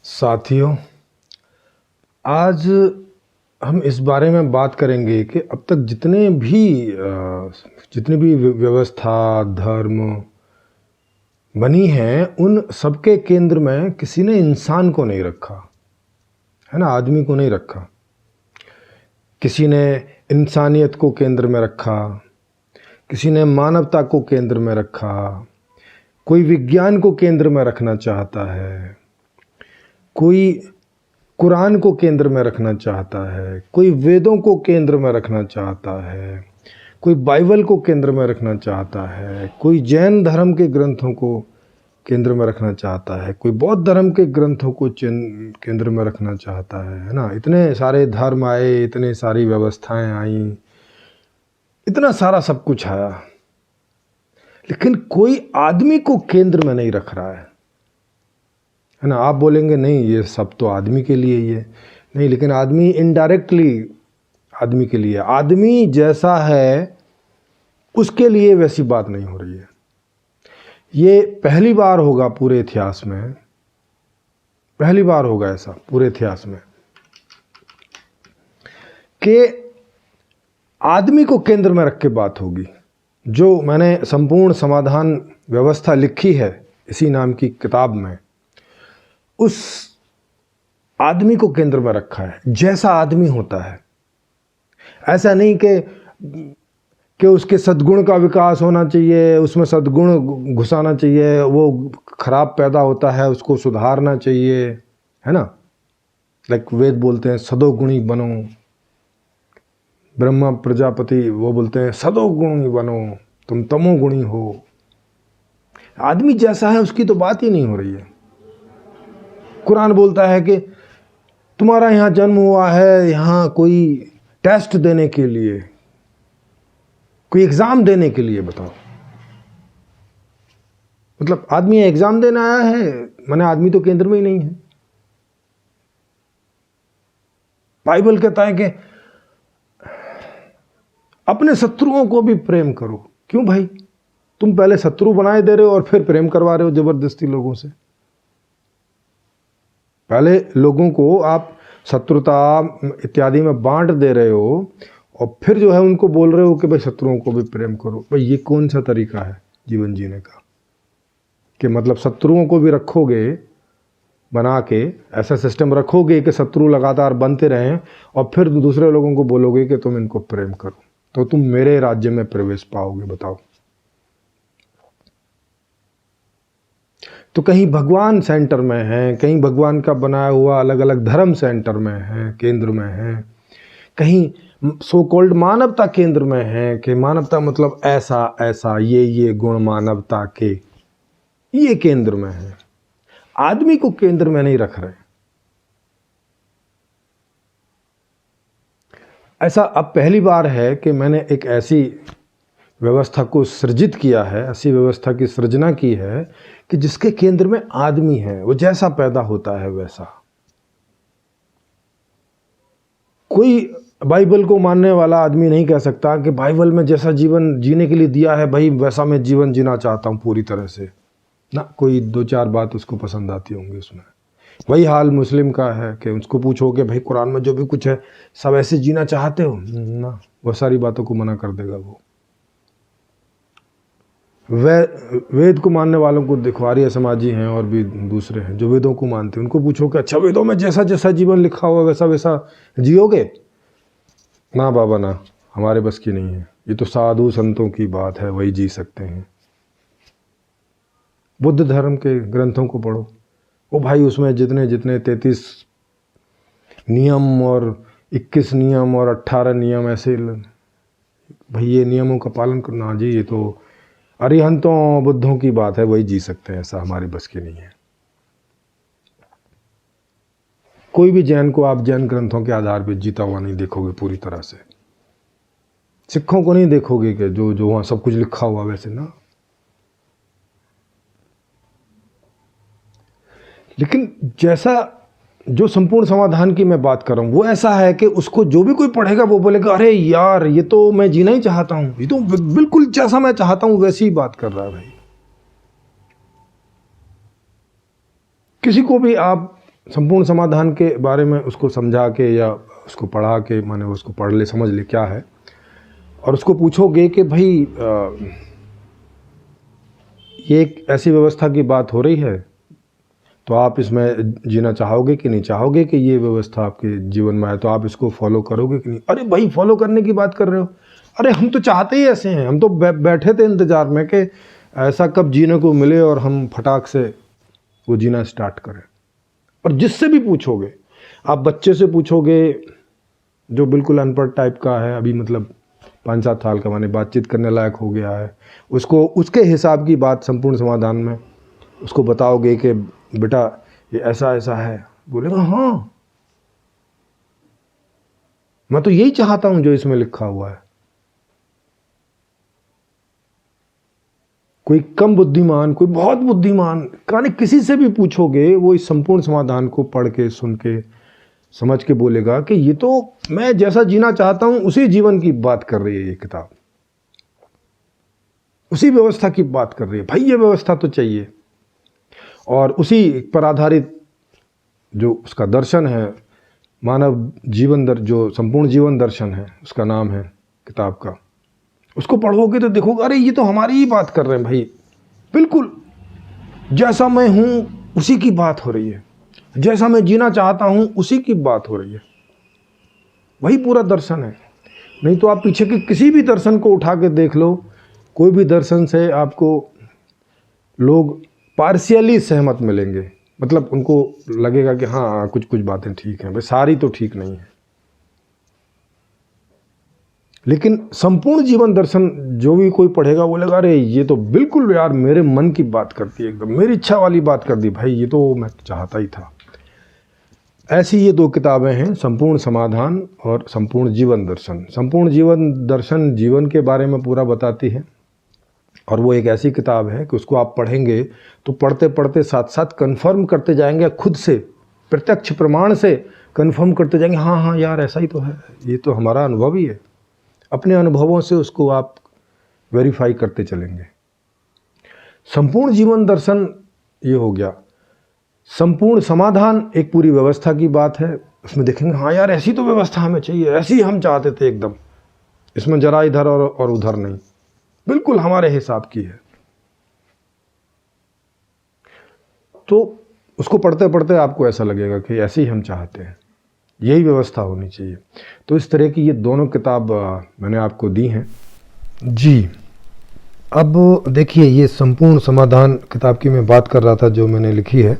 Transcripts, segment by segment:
साथियों, आज हम इस बारे में बात करेंगे कि अब तक जितनी भी व्यवस्था धर्म बनी हैं, उन सबके केंद्र में किसी ने इंसान को नहीं रखा है ना, आदमी को नहीं रखा। किसी ने इंसानियत को केंद्र में रखा, किसी ने मानवता को केंद्र में रखा, कोई विज्ञान को केंद्र में रखना चाहता है, कोई कुरान को केंद्र में रखना चाहता है, कोई वेदों को केंद्र में रखना चाहता है, कोई बाइबल को केंद्र में रखना चाहता है, कोई जैन धर्म के ग्रंथों को केंद्र में रखना चाहता है, कोई बौद्ध धर्म के ग्रंथों को केंद्र में रखना चाहता है ना। इतने सारे धर्म आए, इतने सारी व्यवस्थाएं आई, इतना सारा सब कुछ आया, लेकिन कोई आदमी को केंद्र में नहीं रख रहा है ना। आप बोलेंगे नहीं, ये सब तो आदमी के लिए ही है। नहीं, लेकिन आदमी इनडायरेक्टली आदमी के लिए, आदमी जैसा है उसके लिए वैसी बात नहीं हो रही है। ये पहली बार होगा पूरे इतिहास में, पहली बार होगा ऐसा पूरे इतिहास में कि आदमी को केंद्र में रख के बात होगी। जो मैंने संपूर्ण समाधान व्यवस्था लिखी है इसी नाम की किताब में, उस आदमी को केंद्र में रखा है। जैसा आदमी होता है, ऐसा नहीं कि उसके सद्गुण का विकास होना चाहिए, उसमें सद्गुण घुसाना चाहिए, वो खराब पैदा होता है उसको सुधारना चाहिए, है ना। लाइक वेद बोलते हैं सदोगुणी बनो, ब्रह्मा प्रजापति वो बोलते हैं सदोगुणी बनो, तुम तमोगुणी हो। आदमी जैसा है उसकी तो बात ही नहीं हो रही है। कुरान बोलता है कि तुम्हारा यहाँ जन्म हुआ है यहाँ कोई टेस्ट देने के लिए, कोई एग्जाम देने के लिए। बताओ, मतलब आदमी एग्जाम देने आया है? माने आदमी तो केंद्र में ही नहीं है। बाइबल कहता है कि अपने शत्रुओं को भी प्रेम करो। क्यों भाई, तुम पहले शत्रु बनाए दे रहे हो और फिर प्रेम करवा रहे हो जबरदस्ती लोगों से। पहले लोगों को आप शत्रुता इत्यादि में बांट दे रहे हो और फिर जो है उनको बोल रहे हो कि भाई शत्रुओं को भी प्रेम करो। भाई ये कौन सा तरीका है जीवन जीने का? कि मतलब शत्रुओं को भी रखोगे बना के, ऐसा सिस्टम रखोगे कि शत्रु लगातार बनते रहें और फिर दूसरे लोगों को बोलोगे कि तुम इनको प्रेम करो, तो तुम मेरे राज्य में प्रवेश पाओगे। बताओ, तो कहीं भगवान सेंटर में है, कहीं भगवान का बनाया हुआ अलग अलग धर्म सेंटर में है, केंद्र में है, कहीं सो कॉल्ड मानवता केंद्र में है कि मानवता मतलब ऐसा ऐसा ये गुण मानवता के ये केंद्र में है। आदमी को केंद्र में नहीं रख रहे। ऐसा अब पहली बार है कि मैंने एक ऐसी व्यवस्था को सृजित किया है, ऐसी व्यवस्था की सृजना की है कि जिसके केंद्र में आदमी है, वो जैसा पैदा होता है वैसा। कोई बाइबल को मानने वाला आदमी नहीं कह सकता कि बाइबल में जैसा जीवन जीने के लिए दिया है भाई वैसा मैं जीवन जीना चाहता हूं पूरी तरह से ना। कोई दो चार बात उसको पसंद आती होंगी उसमें। वही हाल मुस्लिम का है कि उसको पूछो कि भाई कुरान में जो भी कुछ है सब ऐसे जीना चाहते हो ना, वो सारी बातों को मना कर देगा वो। वेद को मानने वालों को देखो, आर्य समाजी हैं और भी दूसरे हैं जो वेदों को मानते हैं, उनको पूछो कि अच्छा वेदों में जैसा जैसा जीवन लिखा हुआ वैसा वैसा जियोगे? ना बाबा ना, हमारे बस की नहीं है, ये तो साधु संतों की बात है, वही जी सकते हैं। बुद्ध धर्म के ग्रंथों को पढ़ो, वो भाई उसमें जितने जितने 33 नियम और 21 नियम और 18 नियम ऐसे, भाई ये नियमों का पालन करना जी, ये तो अरिहंतों बुद्धों की बात है, वही जी सकते हैं, ऐसा हमारी बस की नहीं है। कोई भी जैन को आप जैन ग्रंथों के आधार पर जीता हुआ नहीं देखोगे पूरी तरह से। सिखों को नहीं देखोगे कि जो जो वहां सब कुछ लिखा हुआ वैसे ना। लेकिन जैसा जो संपूर्ण समाधान की मैं बात कर रहा हूं वो ऐसा है कि उसको जो भी कोई पढ़ेगा वो बोलेगा अरे यार ये तो मैं जीना ही चाहता हूं, ये तो बिल्कुल जैसा मैं चाहता हूं वैसी ही बात कर रहा है भाई। किसी को भी आप संपूर्ण समाधान के बारे में उसको समझा के या उसको पढ़ा के, माने उसको पढ़ ले, समझ ले क्या है, और उसको पूछोगे कि भाई ये एक ऐसी व्यवस्था की बात हो रही है, तो आप इसमें जीना चाहोगे कि नहीं चाहोगे, कि ये व्यवस्था आपके जीवन में है तो आप इसको फॉलो करोगे कि नहीं। अरे भाई फॉलो करने की बात कर रहे हो, अरे हम तो चाहते ही ऐसे हैं, हम तो बैठे थे इंतज़ार में कि ऐसा कब जीने को मिले और हम फटाक से वो जीना स्टार्ट करें। और जिससे भी पूछोगे, आप बच्चे से पूछोगे जो बिल्कुल अनपढ़ टाइप का है, अभी मतलब 5-7 साल का, माने बातचीत करने लायक हो गया है, उसको उसके हिसाब की बात संपूर्ण समाधान में उसको बताओगे कि बेटा ये ऐसा ऐसा है, बोलेगा हाँ मैं तो यही चाहता हूं जो इसमें लिखा हुआ है। कोई कम बुद्धिमान, कोई बहुत बुद्धिमान, कहानी किसी से भी पूछोगे वो इस संपूर्ण समाधान को पढ़ के, सुन के, समझ के बोलेगा कि ये तो मैं जैसा जीना चाहता हूं उसी जीवन की बात कर रही है ये किताब, उसी व्यवस्था की बात कर रही है। भाई ये व्यवस्था तो चाहिए। और उसी पर आधारित जो उसका दर्शन है, मानव जीवन जो संपूर्ण जीवन दर्शन है, उसका नाम है किताब का, उसको पढ़ोगे तो देखोगे अरे ये तो हमारी ही बात कर रहे हैं भाई, बिल्कुल जैसा मैं हूं उसी की बात हो रही है, जैसा मैं जीना चाहता हूं उसी की बात हो रही है। वही पूरा दर्शन है। नहीं तो आप पीछे के किसी भी दर्शन को उठा के देख लो, कोई भी दर्शन से आपको लोग पार्शियली सहमत मिलेंगे, मतलब उनको लगेगा कि हाँ कुछ कुछ बातें ठीक हैं, भाई सारी तो ठीक नहीं है। लेकिन संपूर्ण जीवन दर्शन जो भी कोई पढ़ेगा वो लगा अरे ये तो बिल्कुल यार मेरे मन की बात करती है, एकदम मेरी इच्छा वाली बात कर दी भाई, ये तो मैं चाहता ही था। ऐसी ये 2 किताबें हैं, संपूर्ण समाधान और संपूर्ण जीवन दर्शन। संपूर्ण जीवन दर्शन जीवन के बारे में पूरा बताती है, और वो एक ऐसी किताब है कि उसको आप पढ़ेंगे तो पढ़ते पढ़ते साथ साथ कन्फर्म करते जाएंगे, खुद से प्रत्यक्ष प्रमाण से कन्फर्म करते जाएंगे, हाँ हाँ यार ऐसा ही तो है, ये तो हमारा अनुभव ही है। अपने अनुभवों से उसको आप वेरीफाई करते चलेंगे। संपूर्ण जीवन दर्शन ये हो गया। संपूर्ण समाधान एक पूरी व्यवस्था की बात है, उसमें देखेंगे हाँ यार ऐसी तो व्यवस्था हमें चाहिए, ऐसी हम चाहते थे एकदम, इसमें जरा इधर और उधर नहीं, बिल्कुल हमारे हिसाब की है। तो उसको पढ़ते पढ़ते आपको ऐसा लगेगा कि ऐसे ही हम चाहते हैं, यही व्यवस्था होनी चाहिए। तो इस तरह की ये दोनों किताब मैंने आपको दी हैं जी। अब देखिए ये संपूर्ण समाधान किताब की मैं बात कर रहा था जो मैंने लिखी है,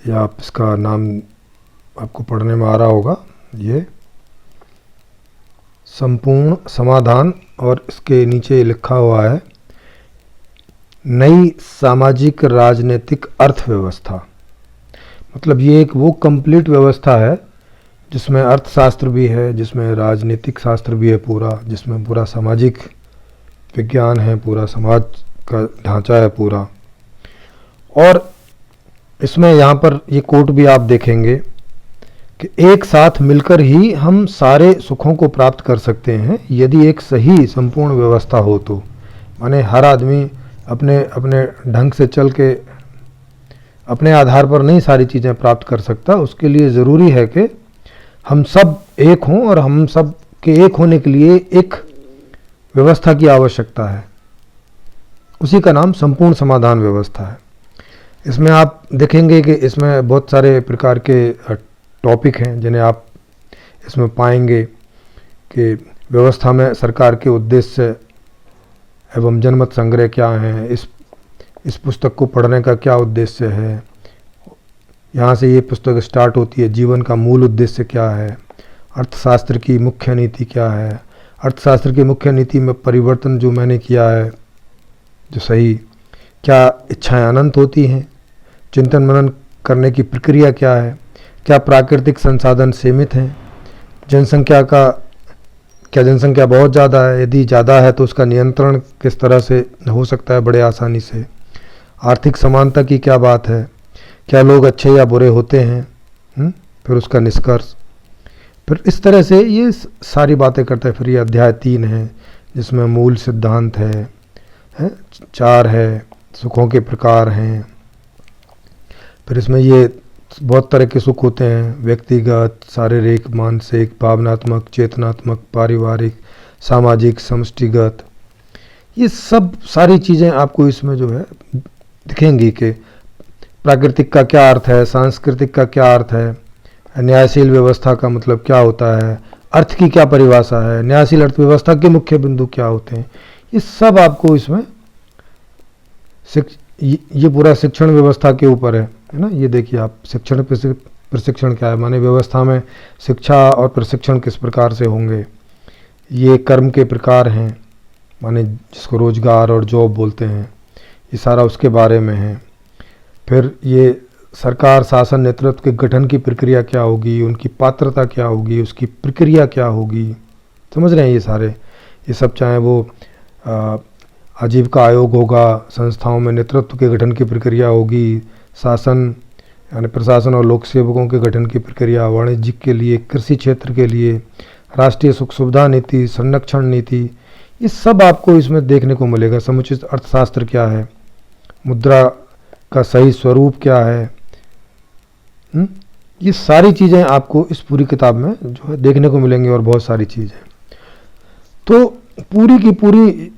या आप इसका नाम आपको पढ़ने में आ रहा होगा, ये संपूर्ण समाधान, और इसके नीचे लिखा हुआ है नई सामाजिक राजनीतिक अर्थव्यवस्था। मतलब ये एक वो कंप्लीट व्यवस्था है जिसमें अर्थशास्त्र भी है, जिसमें राजनीतिक शास्त्र भी है पूरा, जिसमें पूरा सामाजिक विज्ञान है, पूरा समाज का ढांचा है पूरा। और इसमें यहाँ पर ये कोट भी आप देखेंगे कि एक साथ मिलकर ही हम सारे सुखों को प्राप्त कर सकते हैं यदि एक सही संपूर्ण व्यवस्था हो तो। माने हर आदमी अपने अपने ढंग से चल के अपने आधार पर नहीं सारी चीज़ें प्राप्त कर सकता, उसके लिए ज़रूरी है कि हम सब एक हों, और हम सब के एक होने के लिए एक व्यवस्था की आवश्यकता है, उसी का नाम संपूर्ण समाधान व्यवस्था है। इसमें आप देखेंगे कि इसमें बहुत सारे प्रकार के टॉपिक हैं जिन्हें आप इसमें पाएंगे कि व्यवस्था में सरकार के उद्देश्य एवं जनमत संग्रह क्या हैं, इस पुस्तक को पढ़ने का क्या उद्देश्य है, यहाँ से ये पुस्तक स्टार्ट होती है, जीवन का मूल उद्देश्य क्या है, अर्थशास्त्र की मुख्य नीति क्या है, अर्थशास्त्र की मुख्य नीति में परिवर्तन जो मैंने किया है जो सही, क्या इच्छाएं अनंत होती हैं, चिंतन मनन करने की प्रक्रिया क्या है, क्या प्राकृतिक संसाधन सीमित हैं, जनसंख्या बहुत ज़्यादा है, यदि ज़्यादा है तो उसका नियंत्रण किस तरह से हो सकता है बड़े आसानी से, आर्थिक समानता की क्या बात है, क्या लोग अच्छे या बुरे होते हैं, फिर उसका निष्कर्ष, फिर इस तरह से ये सारी बातें करते हैं। फिर ये अध्याय 3 है जिसमें मूल सिद्धांत है 4 है, सुखों के प्रकार हैं, फिर इसमें ये बहुत तरह के सुख होते हैं, व्यक्तिगत, शारीरिक, मानसिक, भावनात्मक, चेतनात्मक, पारिवारिक, सामाजिक, समष्टिगत। ये सब सारी चीज़ें आपको इसमें जो है दिखेंगी कि प्राकृतिक का क्या अर्थ है, सांस्कृतिक का क्या अर्थ है, न्यायशील व्यवस्था का मतलब क्या होता है, अर्थ की क्या परिभाषा है, न्यायशील अर्थव्यवस्था के मुख्य बिंदु क्या होते हैं, ये सब आपको इसमें ये पूरा शिक्षण व्यवस्था के ऊपर है ना। ये देखिए आप, शिक्षण प्रशिक्षण क्या है, माने व्यवस्था में शिक्षा और प्रशिक्षण किस प्रकार से होंगे। ये कर्म के प्रकार हैं, माने जिसको रोजगार और जॉब बोलते हैं, ये सारा उसके बारे में है। फिर ये सरकार, शासन, नेतृत्व के गठन की प्रक्रिया क्या होगी, उनकी पात्रता क्या होगी, उसकी प्रक्रिया क्या होगी, समझ रहे हैं ये सारे। ये सब चाहे वो आजीविका आयोग होगा, संस्थाओं में नेतृत्व के गठन की प्रक्रिया होगी, शासन यानी प्रशासन और लोक सेवकों के गठन की प्रक्रिया, वाणिज्यिक के लिए, कृषि क्षेत्र के लिए, राष्ट्रीय सुख सुविधा नीति, संरक्षण नीति, ये सब आपको इसमें देखने को मिलेगा। समुचित अर्थशास्त्र क्या है, मुद्रा का सही स्वरूप क्या है, ये सारी चीज़ें आपको इस पूरी किताब में जो है देखने को मिलेंगी और बहुत सारी चीज़ें। तो पूरी की पूरी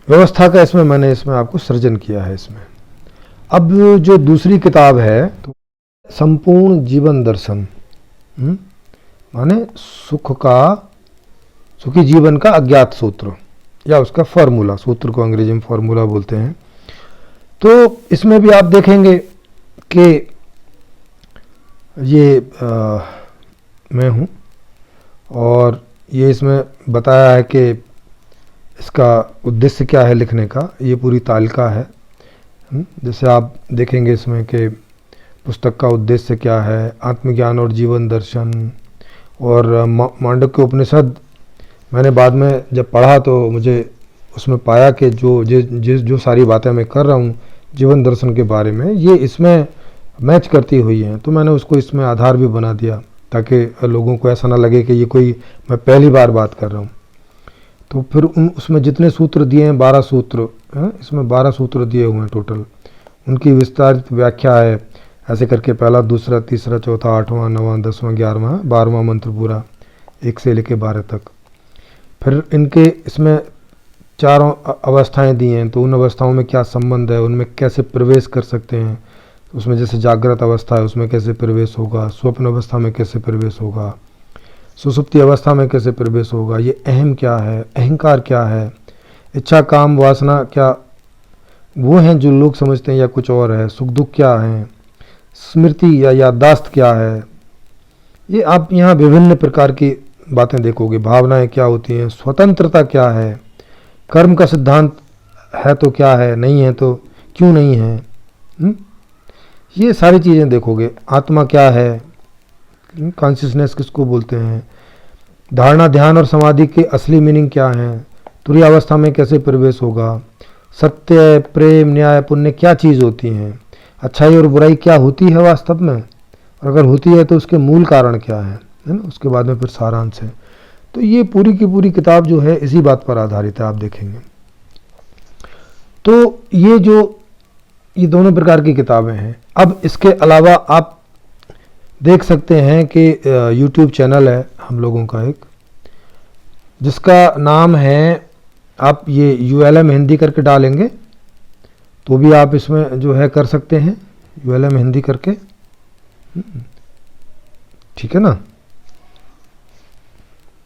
व्यवस्था का इसमें मैंने इसमें आपको सृजन किया है इसमें। अब जो दूसरी किताब है तो संपूर्ण जीवन दर्शन, माने सुखी जीवन का अज्ञात सूत्र या उसका फॉर्मूला, सूत्र को अंग्रेजी में फॉर्मूला बोलते हैं। तो इसमें भी आप देखेंगे कि ये मैं हूँ और ये इसमें बताया है कि इसका उद्देश्य क्या है लिखने का, ये पूरी तालिका है। जैसे आप देखेंगे इसमें कि पुस्तक का उद्देश्य क्या है, आत्मज्ञान और जीवन दर्शन, और मांडुक्य उपनिषद मैंने बाद में जब पढ़ा तो मुझे उसमें पाया कि जो सारी बातें मैं कर रहा हूँ जीवन दर्शन के बारे में, ये इसमें मैच करती हुई हैं। तो मैंने उसको इसमें आधार भी बना दिया ताकि लोगों को ऐसा ना लगे कि ये कोई मैं पहली बार बात कर रहा हूँ। तो फिर उसमें जितने सूत्र दिए हैं 12 सूत्र हैं, इसमें 12 सूत्र दिए हुए हैं टोटल, उनकी विस्तारित व्याख्या है ऐसे करके, पहला, दूसरा, तीसरा, चौथा, 8वां, 9वां, 10वां, 11वां, 12वां मंत्र पूरा 1 से लेकर 12 तक। फिर इनके इसमें 4 अवस्थाएं दी हैं, तो उन अवस्थाओं में क्या संबंध है, उनमें कैसे प्रवेश कर सकते हैं, उसमें जैसे जागृत अवस्था है उसमें कैसे प्रवेश होगा, स्वप्न अवस्था में कैसे प्रवेश होगा, सुसुप्ति अवस्था में कैसे प्रवेश होगा, ये अहम क्या है, अहंकार क्या है, इच्छा, काम, वासना क्या वो हैं जो लोग समझते हैं या कुछ और है, सुख दुख क्या है, स्मृति या याददाश्त क्या है, ये आप यहाँ विभिन्न प्रकार की बातें देखोगे। भावनाएं क्या होती हैं, स्वतंत्रता क्या है, कर्म का सिद्धांत है तो क्या है, नहीं है तो क्यों नहीं है, ये सारी चीज़ें देखोगे। आत्मा क्या है, कॉन्शियसनेस किसको बोलते हैं, धारणा, ध्यान और समाधि के असली मीनिंग क्या है, तुरीय अवस्था में कैसे प्रवेश होगा, सत्य, प्रेम, न्याय, पुण्य क्या चीज़ होती हैं, अच्छाई और बुराई क्या होती है वास्तव में, और अगर होती है तो उसके मूल कारण क्या है ना। उसके बाद में फिर सारांश है। तो ये पूरी की पूरी किताब जो है इसी बात पर आधारित है, आप देखेंगे। तो ये दोनों प्रकार की किताबें हैं। अब इसके अलावा आप देख सकते हैं कि YouTube चैनल है हम लोगों का एक, जिसका नाम है, आप ये ULM हिंदी करके डालेंगे तो भी आप इसमें जो है कर सकते हैं, ULM हिंदी करके, ठीक है ना।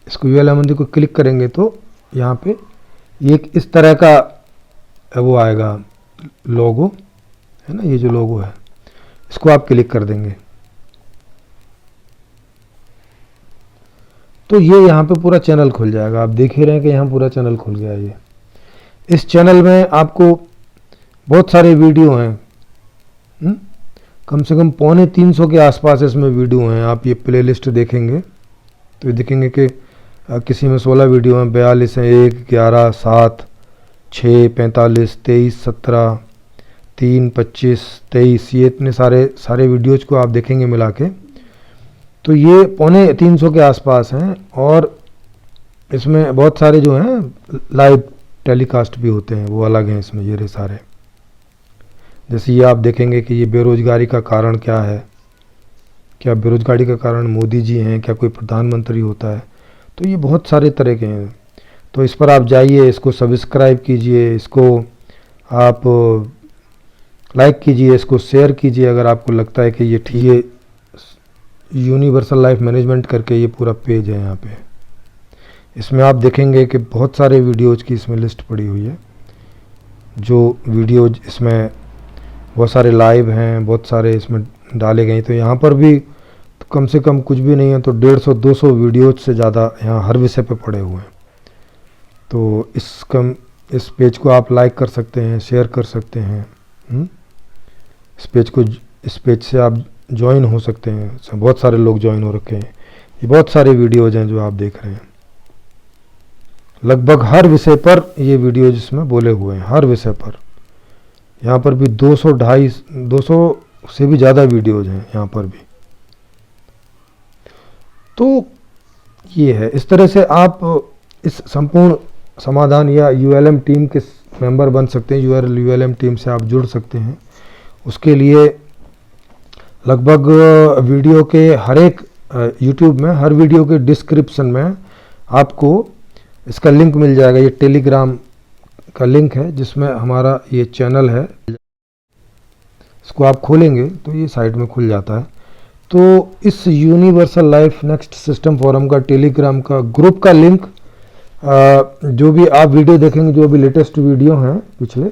इसको ULM हिंदी को क्लिक करेंगे तो यहाँ पे एक इस तरह का वो आएगा लोगो, है ना, ये जो लोगो है इसको आप क्लिक कर देंगे तो ये यहाँ पे पूरा चैनल खुल जाएगा। आप देख ही रहे हैं कि यहाँ पूरा चैनल खुल गया है। ये इस चैनल में आपको बहुत सारे वीडियो हैं, कम से कम 250 के आसपास इसमें वीडियो हैं। आप ये प्लेलिस्ट देखेंगे तो ये देखेंगे कि किसी में 16 वीडियो हैं, 42 हैं, 1, 11, 7, 6, 45, 23, 17, 3, 25, 23, ये इतने सारे वीडियोज़ को आप देखेंगे मिला के, तो ये 250 के आसपास हैं। और इसमें बहुत सारे जो हैं लाइव टेलीकास्ट भी होते हैं, वो अलग हैं इसमें, ये रहे सारे। जैसे ये आप देखेंगे कि ये बेरोजगारी का कारण क्या है, क्या बेरोजगारी का कारण मोदी जी हैं, क्या कोई प्रधानमंत्री होता है, तो ये बहुत सारे तरह के हैं। तो इस पर आप जाइए, इसको सब्सक्राइब कीजिए, इसको आप लाइक कीजिए, इसको शेयर कीजिए अगर आपको लगता है कि ये ठीक है। यूनिवर्सल लाइफ मैनेजमेंट करके ये पूरा पेज है यहाँ पे। इसमें आप देखेंगे कि बहुत सारे वीडियोज़ की इसमें लिस्ट पड़ी हुई है। जो वीडियोज इसमें बहुत सारे लाइव हैं, बहुत सारे इसमें डाले गए। तो यहाँ पर भी तो कम से कम कुछ भी नहीं है तो 150-200 वीडियोज से ज़्यादा यहाँ हर विषय पे पड़े हुए हैं। तो इस पेज को आप लाइक कर सकते हैं, शेयर कर सकते हैं। इस पेज से आप ज्वाइन हो सकते हैं। बहुत सारे लोग ज्वाइन हो रखे हैं। ये बहुत सारे वीडियोज हैं जो आप देख रहे हैं। लगभग हर विषय पर ये वीडियोज इसमें बोले हुए हैं, हर विषय पर। यहाँ पर भी 200 से भी ज़्यादा वीडियोज हैं यहाँ पर भी। तो ये है, इस तरह से आप इस संपूर्ण समाधान या ULM टीम के मेंबर बन सकते हैं। ULM टीम से आप जुड़ सकते हैं। उसके लिए लगभग वीडियो के हर एक YouTube में हर वीडियो के डिस्क्रिप्शन में आपको इसका लिंक मिल जाएगा। ये टेलीग्राम का लिंक है जिसमें हमारा ये चैनल है। इसको आप खोलेंगे तो ये साइट में खुल जाता है। तो इस universal life next system forum का टेलीग्राम का ग्रुप का लिंक, जो भी आप वीडियो देखेंगे, जो भी लेटेस्ट वीडियो हैं पिछले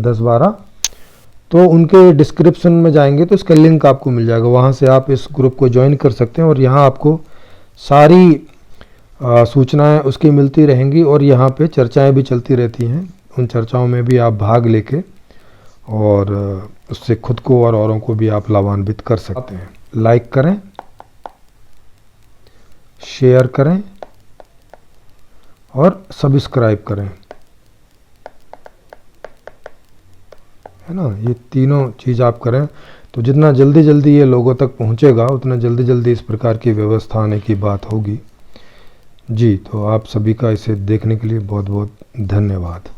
10-12, तो उनके डिस्क्रिप्शन में जाएंगे तो इसका लिंक आपको मिल जाएगा। वहाँ से आप इस ग्रुप को ज्वाइन कर सकते हैं और यहाँ आपको सारी सूचनाएं उसकी मिलती रहेंगी और यहाँ पे चर्चाएं भी चलती रहती हैं। उन चर्चाओं में भी आप भाग लेके और उससे खुद को और औरों को भी आप लाभान्वित कर सकते हैं। लाइक करें, शेयर करें और सब्सक्राइब करें, है ना। ये तीनों चीज़ आप करें तो जितना जल्दी ये लोगों तक पहुंचेगा उतना जल्दी इस प्रकार की व्यवस्था आने की बात होगी। जी, तो आप सभी का इसे देखने के लिए बहुत बहुत धन्यवाद।